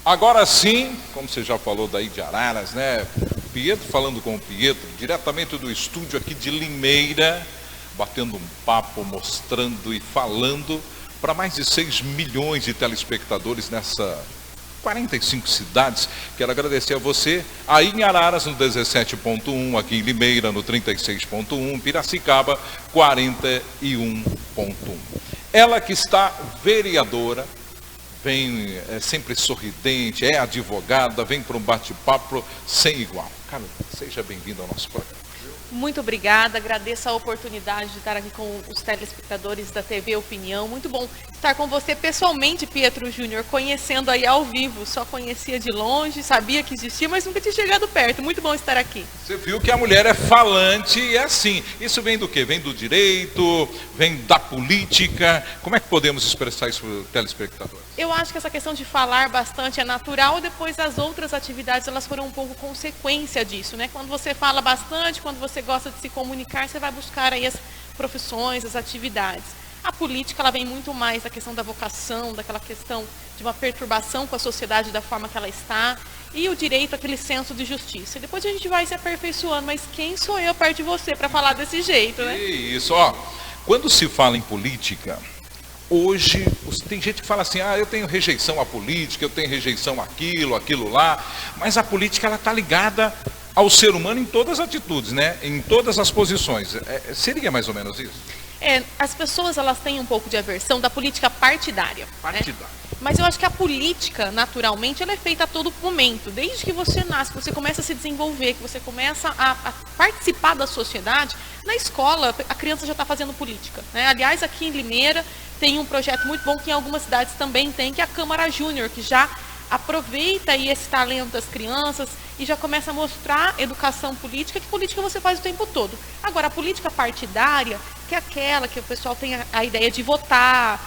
Agora sim, como você já falou daí de Araras, né? Pietro falando com o Pietro, diretamente do estúdio aqui de Limeira, batendo um papo, mostrando e falando para mais de 6 milhões de telespectadores nessa 45 cidades. Quero agradecer a você aí em Araras no 17.1, aqui em Limeira no 36.1, Piracicaba 41.1. Ela que está vereadora, vem sempre sorridente, é advogada, vem para um bate-papo sem igual. Carla, seja bem-vinda ao nosso programa. Muito obrigada, agradeço a oportunidade de estar aqui com os telespectadores da TV Opinião. Muito bom estar com você pessoalmente, Pietro Júnior, conhecendo aí ao vivo. Só conhecia de longe, sabia que existia, mas nunca tinha chegado perto. Muito bom estar aqui. Você viu que a mulher é falante e é assim. Isso vem do quê? Vem do direito, vem da política. Como é que podemos expressar isso para o telespectador? Eu acho que essa questão de falar bastante é natural, depois as outras atividades elas foram um pouco consequência disso, né? Quando você fala bastante, quando você gosta de se comunicar, você vai buscar aí as profissões, as atividades. A política ela vem muito mais da questão da vocação, daquela questão de uma perturbação com a sociedade da forma que ela está, e o direito, aquele senso de justiça. E depois a gente vai se aperfeiçoando, mas quem sou eu perto de você para falar desse jeito, né? Isso, ó. Quando se fala em política, hoje tem gente que fala assim, eu tenho rejeição à política, eu tenho rejeição àquilo, aquilo lá, mas a política ela está ligada ao ser humano em todas as atitudes, né? Em todas as posições. Seria mais ou menos isso? As pessoas elas têm um pouco de aversão da política partidária. Partidária. Né? Mas eu acho que a política, naturalmente, ela é feita a todo momento. Desde que você nasce, que você começa a se desenvolver, que você começa a participar da sociedade, na escola a criança já está fazendo política. Né? Aliás, aqui em Limeira tem um projeto muito bom que em algumas cidades também tem, que é a Câmara Júnior, que já aproveita aí esse talento das crianças e já começa a mostrar educação política, que política você faz o tempo todo. Agora, a política partidária, que é aquela que o pessoal tem a ideia de votar,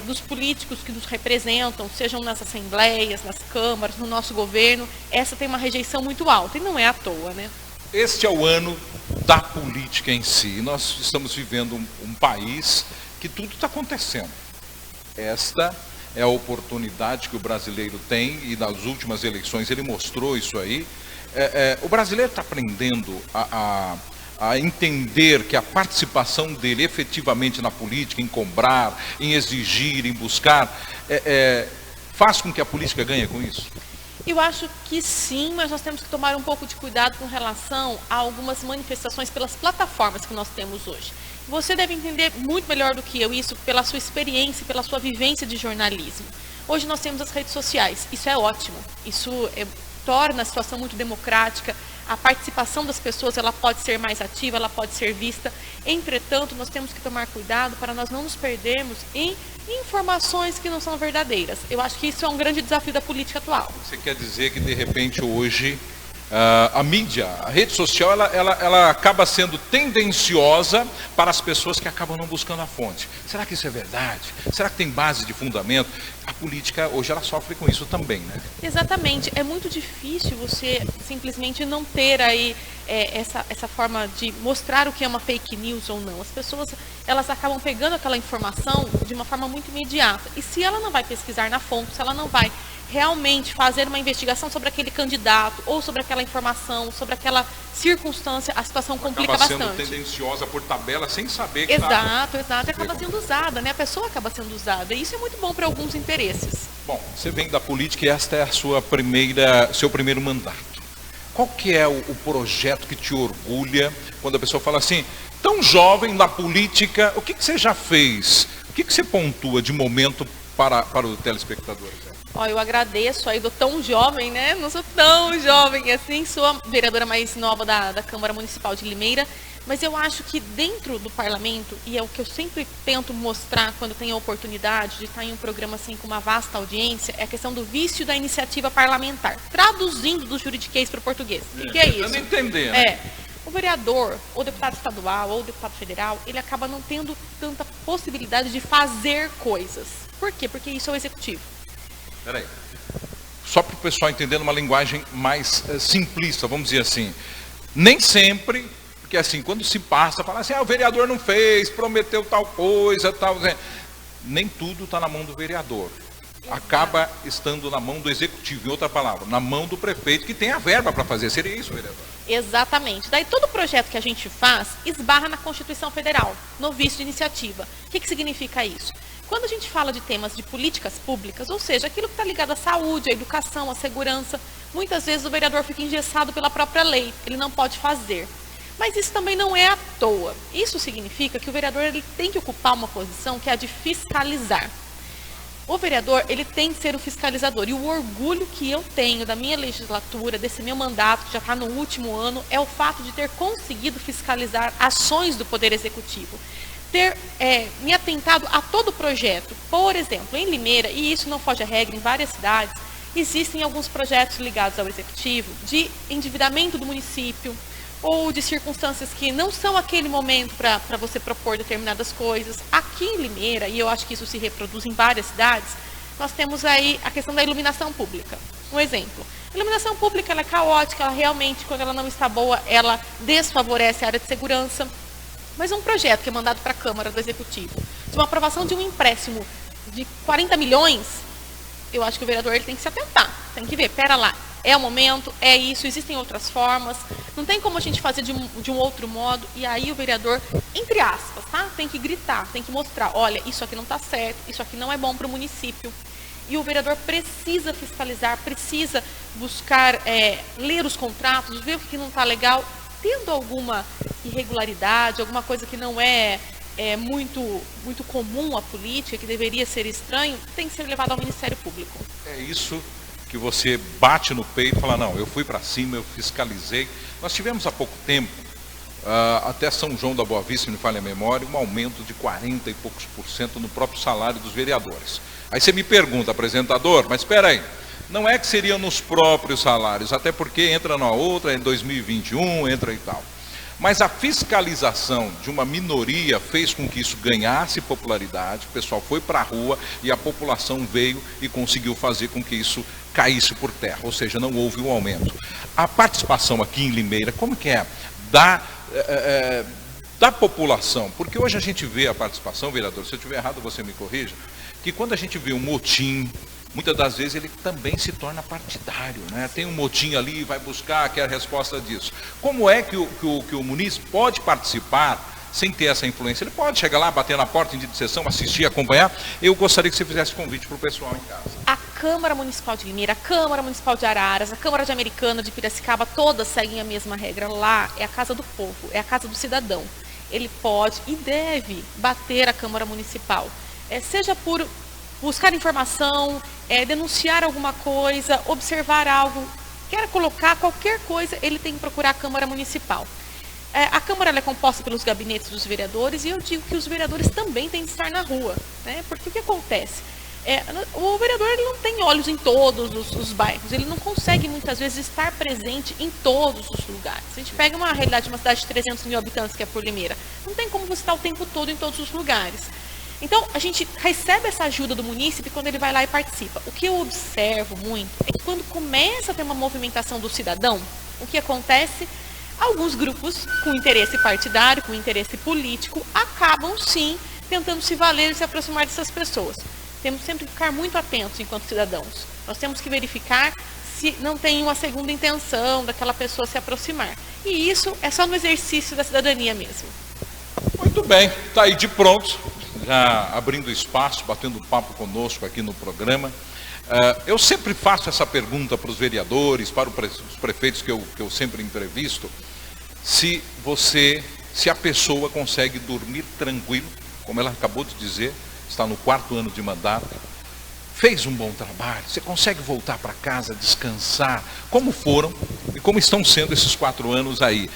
dos políticos que nos representam, sejam nas assembleias, nas câmaras, no nosso governo, essa tem uma rejeição muito alta e não é à toa, né? Este é o ano da política em si. Nós estamos vivendo um país que tudo está acontecendo. Esta é a oportunidade que o brasileiro tem, e nas últimas eleições ele mostrou isso aí. O brasileiro está aprendendo a entender que a participação dele efetivamente na política, em cobrar, em exigir, em buscar, faz com que a política ganhe com isso? Eu acho que sim, mas nós temos que tomar um pouco de cuidado com relação a algumas manifestações pelas plataformas que nós temos hoje. Você deve entender muito melhor do que eu isso pela sua experiência, pela sua vivência de jornalismo. Hoje nós temos as redes sociais, isso é ótimo, isso torna a situação muito democrática, a participação das pessoas ela pode ser mais ativa, ela pode ser vista. Entretanto, nós temos que tomar cuidado para nós não nos perdermos em informações que não são verdadeiras. Eu acho que isso é um grande desafio da política atual. Você quer dizer que de repente hoje a mídia, a rede social, ela acaba sendo tendenciosa para as pessoas que acabam não buscando a fonte. Será que isso é verdade? Será que tem base de fundamento? A política hoje ela sofre com isso também, né? Exatamente. É muito difícil você simplesmente não ter aí essa forma de mostrar o que é uma fake news ou não. As pessoas elas acabam pegando aquela informação de uma forma muito imediata. E se ela não vai pesquisar na fonte, se ela não vai realmente fazer uma investigação sobre aquele candidato ou sobre aquela informação, sobre aquela circunstância, a situação complica bastante. Acaba sendo tendenciosa por tabela sem saber que exato, acaba sendo usada, né? A pessoa acaba sendo usada e isso é muito bom para alguns interesses. Bom, você vem da política e esta é a seu primeiro mandato. Qual que é o projeto que te orgulha quando a pessoa fala assim, tão jovem na política, o que você já fez? O que você pontua de momento para o telespectador? Eu agradeço aí do tão jovem, né? Não sou tão jovem assim, sou a vereadora mais nova da Câmara Municipal de Limeira, mas eu acho que dentro do parlamento, e é o que eu sempre tento mostrar quando tenho a oportunidade de estar em um programa assim com uma vasta audiência, é a questão do vício da iniciativa parlamentar, traduzindo do juridiquês para o português. O que é isso? Entender, né? O vereador, ou deputado estadual, ou deputado federal, ele acaba não tendo tanta possibilidade de fazer coisas. Por quê? Porque isso é o executivo. Peraí, só para o pessoal entender numa linguagem mais simplista, vamos dizer assim, nem sempre, porque assim, quando se passa, fala assim, o vereador não fez, prometeu tal coisa, tal, nem tudo está na mão do vereador. acaba estando na mão do executivo, em outra palavra, na mão do prefeito, que tem a verba para fazer. Seria isso, vereador? Exatamente. Daí todo projeto que a gente faz esbarra na Constituição Federal, no vício de iniciativa. O que significa isso? Quando a gente fala de temas de políticas públicas, ou seja, aquilo que está ligado à saúde, à educação, à segurança, muitas vezes o vereador fica engessado pela própria lei, ele não pode fazer. Mas isso também não é à toa. Isso significa que o vereador ele tem que ocupar uma posição que é a de fiscalizar. O vereador, ele tem que ser o fiscalizador. E o orgulho que eu tenho da minha legislatura, desse meu mandato, que já está no último ano, é o fato de ter conseguido fiscalizar ações do Poder Executivo. Ter me atentado a todo projeto. Por exemplo, em Limeira, e isso não foge à regra, em várias cidades, existem alguns projetos ligados ao Executivo de endividamento do município, ou de circunstâncias que não são aquele momento para você propor determinadas coisas. Aqui em Limeira, e eu acho que isso se reproduz em várias cidades, nós temos aí a questão da iluminação pública. Um exemplo, a iluminação pública ela é caótica, ela realmente, quando ela não está boa, ela desfavorece a área de segurança. Mas um projeto que é mandado para a Câmara do Executivo, de uma aprovação de um empréstimo de 40 milhões, eu acho que o vereador ele tem que se atentar, tem que ver, pera lá, é o momento, é isso, existem outras formas, não tem como a gente fazer de um outro modo, e aí o vereador, entre aspas, tá? Tem que gritar, tem que mostrar, olha, isso aqui não está certo, isso aqui não é bom para o município. E o vereador precisa fiscalizar, precisa buscar ler os contratos, ver o que não está legal, tendo alguma irregularidade, alguma coisa que não é muito comum à política, que deveria ser estranho, tem que ser levado ao Ministério Público. É isso que você bate no peito e fala, não, eu fui para cima, eu fiscalizei. Nós tivemos há pouco tempo, até São João da Boa Vista, se me falha a memória, um aumento de 40 e poucos % no próprio salário dos vereadores. Aí você me pergunta, apresentador, mas espera aí, não é que seriam nos próprios salários, até porque entra na outra, em 2021, entra e tal. Mas a fiscalização de uma minoria fez com que isso ganhasse popularidade, o pessoal foi para a rua e a população veio e conseguiu fazer com que isso caísse por terra, ou seja, não houve um aumento. A participação aqui em Limeira, como que é? Da população, porque hoje a gente vê a participação, vereador, se eu estiver errado você me corrija, que quando a gente vê um motim, muitas das vezes ele também se torna partidário, né? Tem um motim ali, vai buscar, quer a resposta disso. Como é que o munícipe pode participar sem ter essa influência? Ele pode chegar lá, bater na porta em dia de sessão, assistir, acompanhar. Eu gostaria que você fizesse convite para o pessoal em casa. A Câmara Municipal de Limeira, a Câmara Municipal de Araras, a Câmara de Americana, de Piracicaba, todas seguem a mesma regra. Lá é a casa do povo, é a casa do cidadão. Ele pode e deve bater a Câmara Municipal, seja por buscar informação, denunciar alguma coisa, observar algo, quer colocar qualquer coisa, ele tem que procurar a Câmara Municipal. A Câmara ela é composta pelos gabinetes dos vereadores e eu digo que os vereadores também têm que estar na rua, né? Porque o que acontece? O vereador ele não tem olhos em todos os bairros, ele não consegue muitas vezes estar presente em todos os lugares. A gente pega uma realidade de uma cidade de 300 mil habitantes, que é por Limeira, não tem como você estar o tempo todo em todos os lugares. Então, a gente recebe essa ajuda do munícipe quando ele vai lá e participa. O que eu observo muito é que quando começa a ter uma movimentação do cidadão, o que acontece? Alguns grupos com interesse partidário, com interesse político, acabam sim tentando se valer e se aproximar dessas pessoas. Temos sempre que ficar muito atentos enquanto cidadãos. Nós temos que verificar se não tem uma segunda intenção daquela pessoa se aproximar. E isso é só no exercício da cidadania mesmo. Muito bem, está aí de pronto, já abrindo espaço, batendo papo conosco aqui no programa. Eu sempre faço essa pergunta para os vereadores, para os prefeitos que eu sempre entrevisto, se a pessoa consegue dormir tranquilo, como ela acabou de dizer, está no 4º ano de mandato, fez um bom trabalho, você consegue voltar para casa, descansar, como foram e como estão sendo esses 4 anos aí.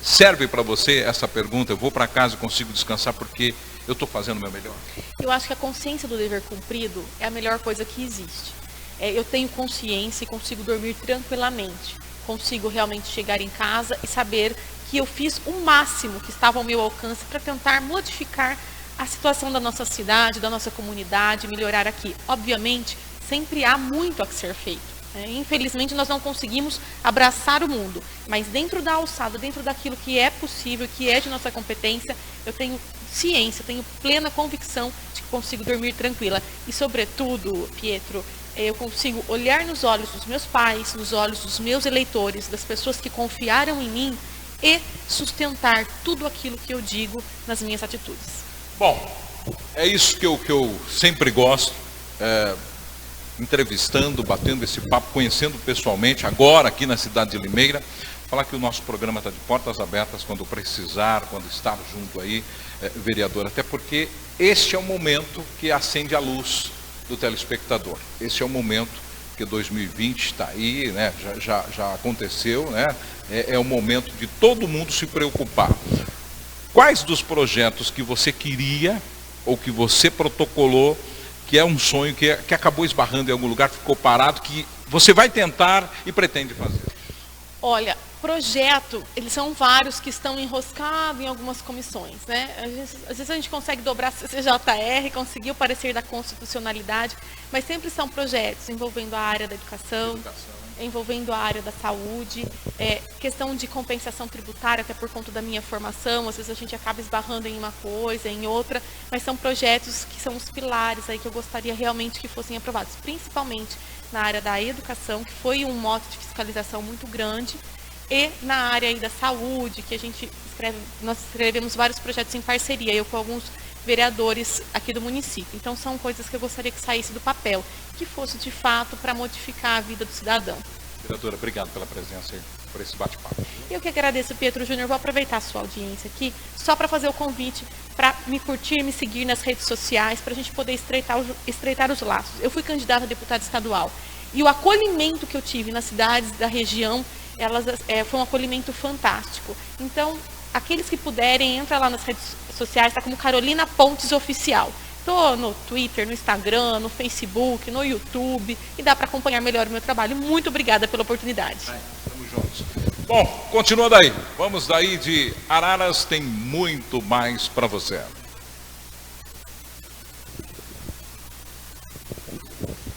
Serve para você essa pergunta, eu vou para casa e consigo descansar porque eu estou fazendo o meu melhor? Eu acho que a consciência do dever cumprido é a melhor coisa que existe. Eu tenho consciência e consigo dormir tranquilamente. Consigo realmente chegar em casa e saber que eu fiz o máximo que estava ao meu alcance para tentar modificar a situação da nossa cidade, da nossa comunidade, melhorar aqui. Obviamente, sempre há muito a ser feito. Infelizmente, nós não conseguimos abraçar o mundo, mas dentro da alçada, dentro daquilo que é possível, que é de nossa competência, eu tenho ciência, tenho plena convicção de que consigo dormir tranquila. E, sobretudo, Pietro, eu consigo olhar nos olhos dos meus pais, nos olhos dos meus eleitores, das pessoas que confiaram em mim e sustentar tudo aquilo que eu digo nas minhas atitudes. Bom, é isso que eu sempre gosto, entrevistando, batendo esse papo, conhecendo pessoalmente, agora aqui na cidade de Limeira, falar que o nosso programa está de portas abertas quando precisar, quando estar junto aí, vereador, até porque este é o momento que acende a luz do telespectador. Esse é o momento que 2020 está aí, né? já aconteceu, né? É o momento de todo mundo se preocupar. Quais dos projetos que você queria ou que você protocolou, que é um sonho que acabou esbarrando em algum lugar, ficou parado, que você vai tentar e pretende fazer? Olha, projeto, eles são vários que estão enroscados em algumas comissões, né? Às vezes a gente consegue dobrar a CCJR, conseguir o parecer da constitucionalidade, mas sempre são projetos envolvendo a área da educação. Envolvendo a área da saúde, questão de compensação tributária, até por conta da minha formação, às vezes a gente acaba esbarrando em uma coisa, em outra, mas são projetos que são os pilares aí que eu gostaria realmente que fossem aprovados, principalmente na área da educação, que foi um mote de fiscalização muito grande, e na área aí da saúde, que nós escrevemos vários projetos em parceria, eu com alguns vereadores aqui do município. Então são coisas que eu gostaria que saísse do papel, que fosse de fato para modificar a vida do cidadão. Vereadora, obrigado pela presença e por esse bate-papo. Eu que agradeço, Pietro Júnior. Vou aproveitar a sua audiência aqui, só para fazer o convite para me curtir, me seguir nas redes sociais, para a gente poder estreitar os laços. Eu fui candidata a deputada estadual e o acolhimento que eu tive nas cidades da região, foi um acolhimento fantástico. Então, aqueles que puderem, entra lá nas redes sociais, está como Carolina Pontes Oficial. Estou no Twitter, no Instagram, no Facebook, no YouTube, e dá para acompanhar melhor o meu trabalho. Muito obrigada pela oportunidade. Estamos juntos. Bom, continua daí. Vamos daí de Araras, tem muito mais para você.